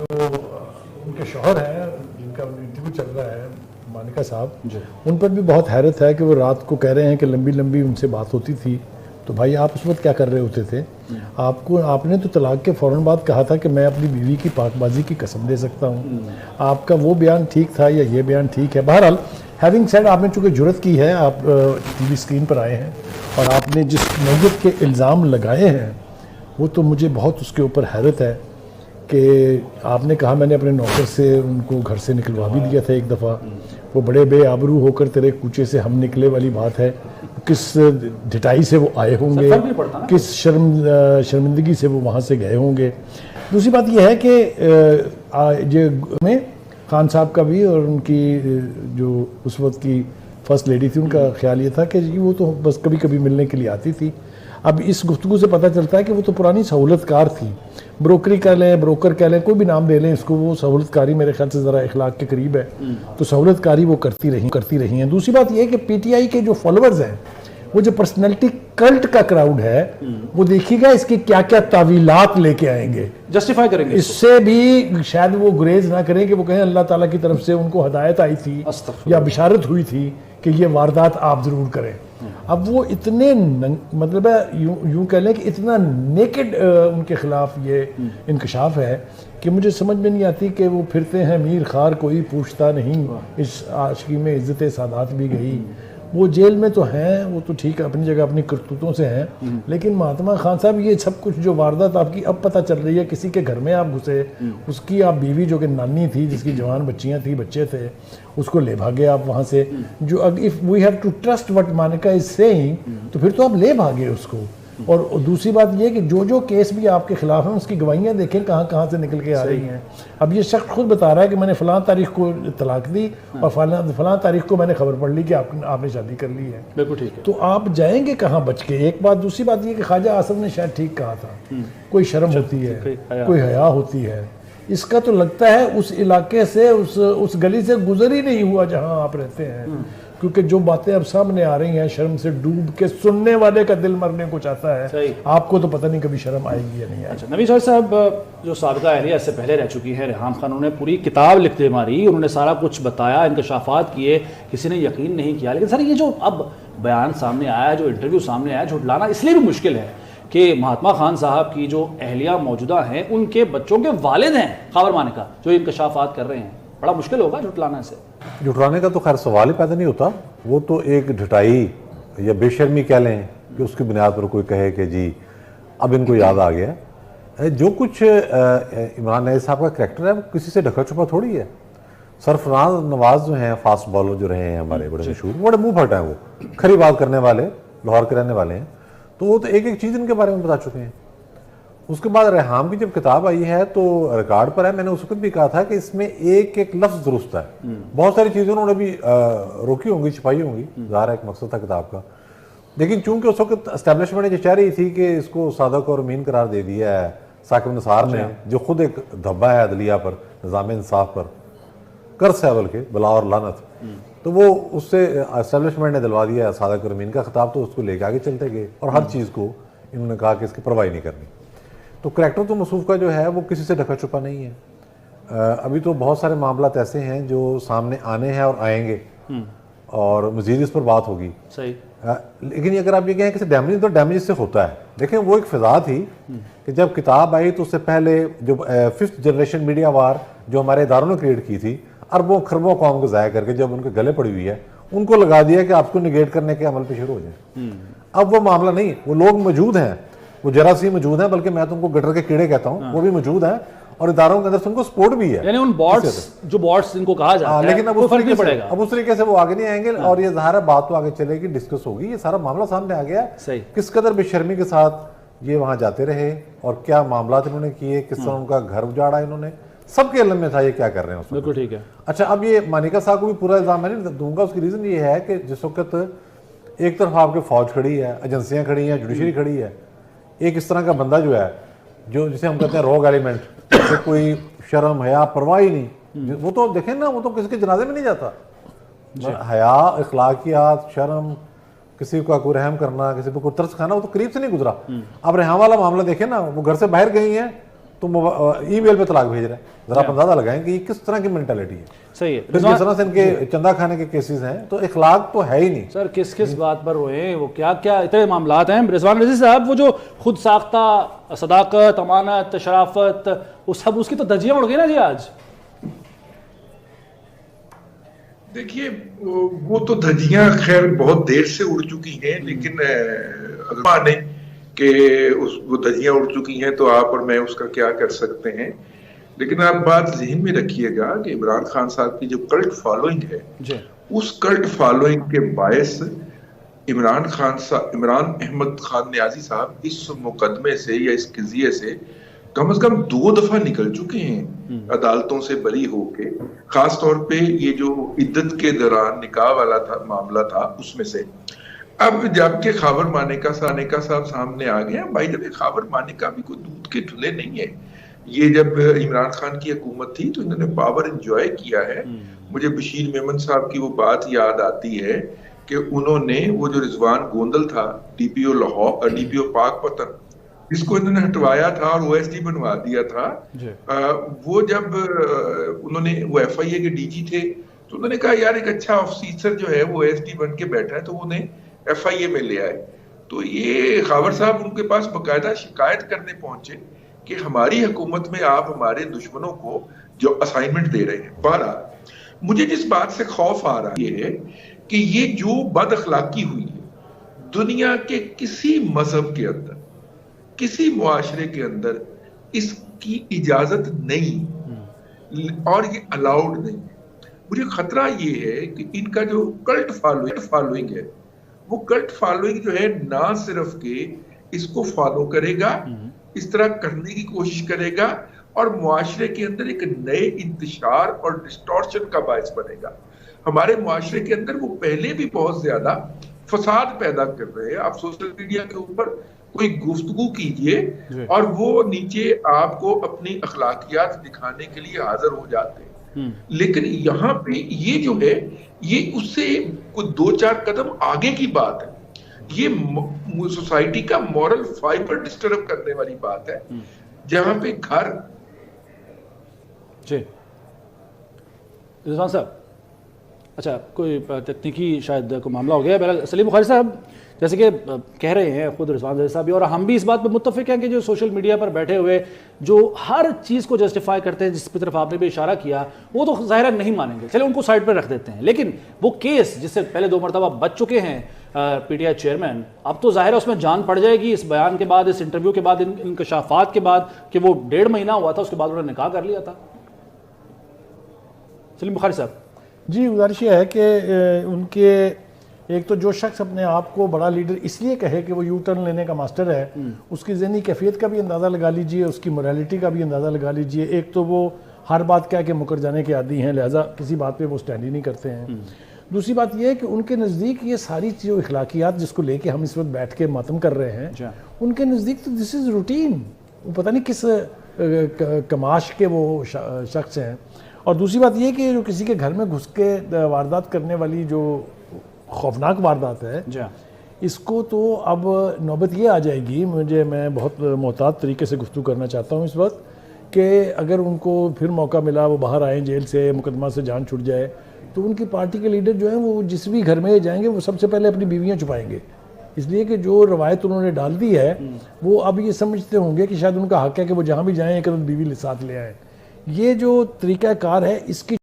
जो उनके शौहर हैं जिनका इंटरव्यू चल रहा है, मानिका साहब, उन पर भी बहुत हैरत है कि वो रात को कह रहे हैं कि लंबी लंबी उनसे बात होती थी। तो भाई आप उस वक्त क्या कर रहे होते थे? आपने तो तलाक के फ़ौरन बाद कहा था कि मैं अपनी बीवी की पाकबाजी की कसम दे सकता हूँ। आपका वो बयान ठीक था या ये बयान ठीक है? बहरहाल हैविंग सेड, आपने चूँकि जुर्रत की है, आप टीवी स्क्रीन पर आए हैं और आपने जिस नौयत के इल्ज़ाम लगाए हैं वो तो मुझे बहुत उसके ऊपर हैरत है कि आपने कहा मैंने अपने नौकर से उनको घर से निकलवा भी दिया था एक दफ़ा, वो बड़े बेआबरू होकर तेरे कूचे से हम निकले वाली बात है। किस ढिठाई से वो आए होंगे, किस शर्मिंदगी से वो वहाँ से गए होंगे। दूसरी बात यह है कि ये में खान साहब का भी और उनकी जो उस वक्त की फर्स्ट लेडी थी, उनका ख्याल ये था कि वो तो बस कभी कभी मिलने के लिए आती थी। अब इस गुफ्तगू से पता चलता है कि वो तो पुरानी सहूलतकार थी, ब्रोकरी कह लें, ब्रोकर कह लें, कोई भी नाम दे लें इसको, वो सहूलतकारी मेरे ख्याल से ज़रा इखलाक के करीब है, तो सहूलतकारी वो करती रही हैं। दूसरी बात यह है कि पीटीआई के जो फॉलोअर्स हैं, वो जो पर्सनैलिटी कल्ट का क्राउड है, वो देखिएगा इसकी क्या क्या तावीलात लेके आएंगे, जस्टिफाई करेंगे इससे भी शायद वो गुरेज ना करें कि वो कहें अल्लाह ताला की तरफ से उनको हदायत आई थी या बिशारत हुई थी कि ये वारदात आप ज़रूर करें। अब वो इतने मतलब है यूं कह लें कि इतना नेकेड उनके खिलाफ ये इंकशाफ है कि मुझे समझ में नहीं आती कि वो फिरते हैं मीर खार कोई पूछता नहीं, इस आशिकी में इज्जत सादात भी गई। वो जेल में तो हैं, वो तो ठीक है अपनी जगह अपनी करतूतों से हैं, लेकिन महात्मा खान साहब ये सब कुछ जो वारदात आपकी अब पता चल रही है, किसी के घर में आप घुसे, उसकी आप बीवी जो कि नानी थी, जिसकी जवान बच्चियां थी, बच्चे थे, उसको ले भागे आप वहाँ से। जो if we have to trust what Manika is saying, तो फिर तो आप ले भागे उसको। और दूसरी बात ये कि जो केस भी आपके खिलाफ हैं उसकी गवाहियाँ देखें कहाँ कहाँ से निकल के आ रही हैं। अब ये शख्स खुद बता रहा है कि मैंने फ़लाँ तारीख को तलाक दी और फ़लाँ तारीख को मैंने खबर पढ़ ली कि आपने शादी कर ली है। बिल्कुल ठीक है। तो आप जाएंगे कहाँ बच के? एक बात। दूसरी बात ये कि ख्वाजा आसफ ने शायद ठीक कहा था, कोई शर्म होती है, कोई हया होती है। इसका तो लगता है उस इलाके से, उस गली से गुजर ही नहीं हुआ जहाँ आप रहते हैं, क्योंकि जो बातें अब सामने आ रही हैं शर्म से डूब के सुनने वाले का दिल मरने को चाहता है। आपको तो पता नहीं कभी शर्म आएगी या नहीं आएगी। अच्छा, नबी साहब जो साबिका अहलिया इससे पहले रह चुकी हैं, रेहान खान, उन्होंने पूरी किताब लिखते मारी, उन्होंने सारा कुछ बताया, इंकशाफात किए, किसी ने यकीन नहीं किया। लेकिन सर ये जो अब बयान सामने आया, जो इंटरव्यू सामने आया, झुटलाना इसलिए भी मुश्किल है कि महात्मा खान साहब की जो अहलिया मौजूदा हैं, उनके बच्चों के वालिद हैं खबर मानिका, जो इंकशाफात कर रहे हैं। बड़ा मुश्किल होगा झुटलाना से। जुटराने का तो खैर सवाल ही पैदा नहीं होता। वो तो एक ढिठाई या बेशर्मी कह लें कि उसकी बुनियाद पर कोई कहे कि जी अब इनको याद आ गया। जो कुछ इमरान नईर साहब का करैक्टर है वो किसी से ढका छुपा थोड़ी है। सरफराज नवाज जो हैं, फास्ट बॉलर जो रहे हैं हमारे बड़े मशहूर, बड़े मुंह फट हैं, वो खरी बात करने वाले, लाहौर के रहने वाले हैं, तो वो तो एक एक चीज़ इनके बारे में बता चुके हैं। उसके बाद रेहाम की जब किताब आई है तो रिकॉर्ड पर है, मैंने उस वक्त भी कहा था कि इसमें एक एक लफ्ज़ दुरुस्त है। बहुत सारी चीज़ें उन्होंने भी रोकी होंगी, छिपाई होंगी, ज़ाहिर है एक मकसद था किताब का। लेकिन चूंकि उस वक्त एस्टेब्लिशमेंट ये चाह रही थी कि इसको सादक और मीन करार दे दिया है साकिब निसार ने, जो खुद एक धब्बा है अदलिया पर, निज़ाम इंसाफ पर, कर्ज है बल्कि बला और लानत, तो वो उससे एस्टेब्लिशमेंट ने दिलवा दिया सादक और मीन का खिताब, तो उसको लेके आगे चलते गए और हर चीज़ को इन्होंने कहा कि इसकी परवाही नहीं करनी। तो करैक्टर तो मसूफ का जो है वो किसी से ढका छुपा नहीं है। अभी तो बहुत सारे मामलात ऐसे हैं जो सामने आने हैं और आएंगे और मज़ीद इस पर बात होगी। सही। लेकिन अगर आप ये कहें कि डैमेज, तो डैमेज इससे होता है। देखें वो एक फ़िज़ा थी कि जब किताब आई तो उससे पहले जो 5th जनरेशन मीडिया वार जो हमारे इदारों ने क्रिएट की थी, अरबों खरबों कौम को ज़ाया करके जब उनके गले पड़ी हुई है, उनको लगा दिया कि आपको निगेट करने के अमल पे शुरू हो जाए। अब वो मामला नहीं, वो लोग मौजूद हैं, वो जरासीम मौजूद हैं, बल्कि मैं तुमको गटर के कीड़े कहता हूँ, वो भी मौजूद हैं और इदारों के अंदर से उनको सपोर्ट भी है। यानी उन बॉट्स, जो बॉट्स इनको कहा जाता है, लेकिन अब उस फर्क नहीं पड़ेगा। अब उस तरीके से वो आगे नहीं आएंगे और ये ज़ाहिर है बात तो आगे चलेगी, डिस्कस होगी। ये सारा मामला सामने आ गया, किस कदर बेशर्मी के साथ ये वहाँ जाते रहे और क्या मामला इन्होंने किए, किस तरह उनका घर उजाड़ा इन्होंने, सबके इल्म में था ये क्या कर रहे हैं। बिल्कुल ठीक है। अच्छा, अब ये मानिका साहब को भी पूरा इल्जाम मैं नहीं दूंगा, उसकी रीज़न ये है कि जिस वक्त एक तरफ आपके फौज खड़ी है, एजेंसियाँ खड़ी हैं, जुडिशरी खड़ी है, एक इस तरह का बंदा जो है, जो जिसे हम कहते हैं रॉग एलिमेंट, तो कोई शर्म हया परवाह ही नहीं, वो तो देखें ना, वो तो किसी के जनाजे में नहीं जाता। हया, अखलाकियात, शर्म, किसी का कोई रहम करना, किसी पर कोई तरस खाना, वो तो करीब से नहीं गुजरा। अब रेहान वाला मामला देखें ना, वो घर से बाहर गई हैं तुम ईमेल पे तलाक भेज रहे हैं, जरा आप अंदाजा लगाएं कि ये किस तरह की मेंटालिटी है। सही है। फिर जिस तरह से इनके चंदा खाने के केसेस हैं, तो इखलाक तो है ही नहीं। सर किस किस बात पर रोए, वो क्या क्या इतने मामलात हैं। रिजवान रज़ी साहब, वो जो खुद साख्ता सदाकत, अमानत, शराफत, वो सब उसकी तो धज्जियां उड़ गई ना जी आज। देखिए वो तो धज्जियां खैर बहुत देर से उड़ चुकी हैं, लेकिन अगर माने कि वो धज्जियां उड़ चुकी हैं तो आप और मैं उसका क्या कर सकते हैं। लेकिन आप बात ज़हन में रखिएगा कि इमरान खान साहब की जो कल्ट फॉलोइंग है जी, उस कल्ट फॉलोइंग के बायस इमरान अहमद खान न्याजी साहब इस मुकदमे से या इस कज़िये से कम 2 दफा निकल चुके हैं अदालतों से बरी होके। खास तौर पे ये जो इद्दत के दौरान निकाह वाला था मामला था उसमें से। अब जबकि खावर मानेका साहब सामने आ गए, भाई जब खावर मानेका भी कोई दूध के धुले नहीं है। ये जब इमरान खान की हुकूमत थी तो इन्होंने पावर एंजॉय किया है। मुझे बशीर मेमन साहब की वो बात याद आती है कि उन्होंने वो जो रिजवान गोंदल था, डीपीओ लाहौर, डीपीओ पाकपतन, जिसको इन्होंने हटवाया था और ओएसडी बनवा दिया था, वो जब उन्होंने वो एफआईए के डीजी थे तो उन्होंने कहा यार एक अच्छा ऑफिसर जो है वो ओएसडी बन के बैठा है, तो उन्हें एफआईए में ले आए। तो ये खावर साहब उनके पास बकायदा शिकायत करने पहुंचे कि हमारी हुकूमत में आप हमारे दुश्मनों को जो असाइनमेंट दे रहे हैं। बहरहाल मुझे जिस बात से खौफ आ रहा है कि ये जो बद अखलाकी हुई है दुनिया के किसी मजहब के अंदर, किसी मुआशरे के अंदर इसकी इजाजत नहीं और ये अलाउड नहीं है। मुझे खतरा ये है कि इनका जो कल्ट फॉलोइंग है वो कल्ट फॉलोइंग जो है ना सिर्फ के इसको फॉलो करेगा, इस तरह करने की कोशिश करेगा और मुआशरे के अंदर एक नए इंतशार और डिस्टॉर्शन का बायस बनेगा। हमारे मुआशरे के अंदर वो पहले भी बहुत ज्यादा फसाद पैदा कर रहे हैं। आप सोशल मीडिया के ऊपर कोई गुफ्तगू कीजिए और वो नीचे आपको अपनी अखलाकियात दिखाने के लिए हाजिर हो जाते हैं। लेकिन यहाँ पे ये जो है ये उससे कुछ 2-4 कदम आगे की बात है। ये सोसाइटी का मॉरल फाइबर डिस्टर्ब करने वाली बात है, जहां पे घर। जी रिजवान साहब, अच्छा कोई तकनीकी शायद कोई मामला हो गया। बहरहाल सलीम बुखारी साहब, जैसे कि कह रहे हैं खुद रिजवान रज़ी साहब भी और हम भी इस बात पर मुत्तफिक हैं कि जो सोशल मीडिया पर बैठे हुए जो हर चीज़ को जस्टिफाई करते हैं, जिसकी तरफ आपने भी इशारा किया, वो तो ज़ाहिर नहीं मानेंगे, चले उनको साइड पर रख देते हैं। लेकिन वो केस जिससे पहले 2 मरतबा बच चुके हैं पीटीआई चेयरमैन, अब तो ज़ाहिर है उसमें जान पड़ जाएगी इस बयान के बाद, इस इंटरव्यू के बाद, इन इंकशाफात के बाद कि वो 1.5 महीना हुआ था, उसके बाद उन्होंने निकाह कर लिया था। सलीम बुखारी साहब जी, गुजारिश ये है कि उनके एक तो जो शख्स अपने आप को बड़ा लीडर इसलिए कहे कि वो यू टर्न लेने का मास्टर है, उसकी ज़हनी कैफियत का भी अंदाज़ा लगा लीजिए, उसकी मोरालिटी का भी अंदाज़ा लगा लीजिए। एक तो वो हर बात कह के मुकर जाने के आदी हैं, लिहाजा किसी बात पे वो स्टैंड ही नहीं करते हैं। दूसरी बात यह है कि उनके नज़दीक ये सारी जो इखलाकियात जिसको लेके हम इस वक्त बैठ के मातम कर रहे हैं, उनके नज़दीक तो दिस इज़ रूटीन। वो पता नहीं किस कमाश के वो शख्स हैं। और दूसरी बात यह कि जो किसी के घर में घुस के वारदात करने वाली जो खौफनाक वारदात है, इसको तो अब नौबत ये आ जाएगी, मैं बहुत मोहतात तरीके से गुफ्तगू करना चाहता हूँ इस वक्त, कि अगर उनको फिर मौका मिला वो बाहर आए जेल से, मुकदमा से जान छूट जाए, तो उनकी पार्टी के लीडर जो हैं वो जिस भी घर में जाएंगे वो सबसे पहले अपनी बीवियाँ छुपाएंगे। इसलिए कि जो रवायत उन्होंने डाल दी है वो अब ये समझते होंगे कि शायद उनका हक है कि वो जहाँ भी जाएँ एक बीवी साथ ले आएँ। ये जो तरीक़ाकार है इसकी।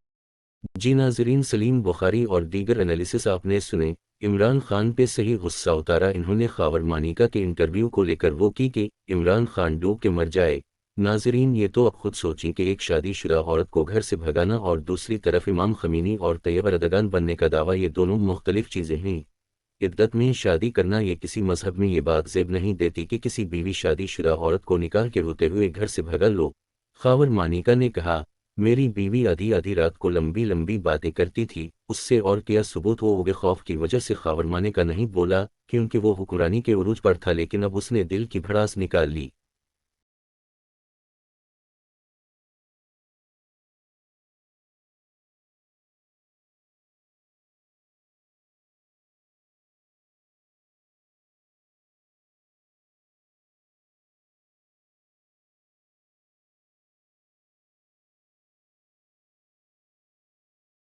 जी नाजरीन, सलीम बुखारी और दीगर एनालिसिस आपने सुने। इमरान खान पे सही गुस्सा उतारा इन्होंने खावर मानिका के इंटरव्यू को लेकर वो की कि इमरान खान डूब के मर जाए। नाजरीन, ये तो अब खुद सोचें कि एक शादीशुदा औरत को घर से भगाना और दूसरी तरफ इमाम खमीनी और तैयब रदगान बनने का दावा, ये दोनों मुख्तलिफ चीज़ें हैं। इद्दत में शादी करना ये किसी मजहब में ये बात ज़ेब नहीं देती कि किसी बीवी शादीशुदा औरत को निकाह के होते हुए घर से भगा लो। खावर मानिका ने कहा, मेरी बीवी आधी आधी रात को लंबी लंबी बातें करती थी, उससे और क्या सबूत? वो उगे खौफ की वजह से खावर मानिका नहीं बोला क्योंकि वो हुक्मरानी के उरूज पर था, लेकिन अब उसने दिल की भड़ास निकाल ली।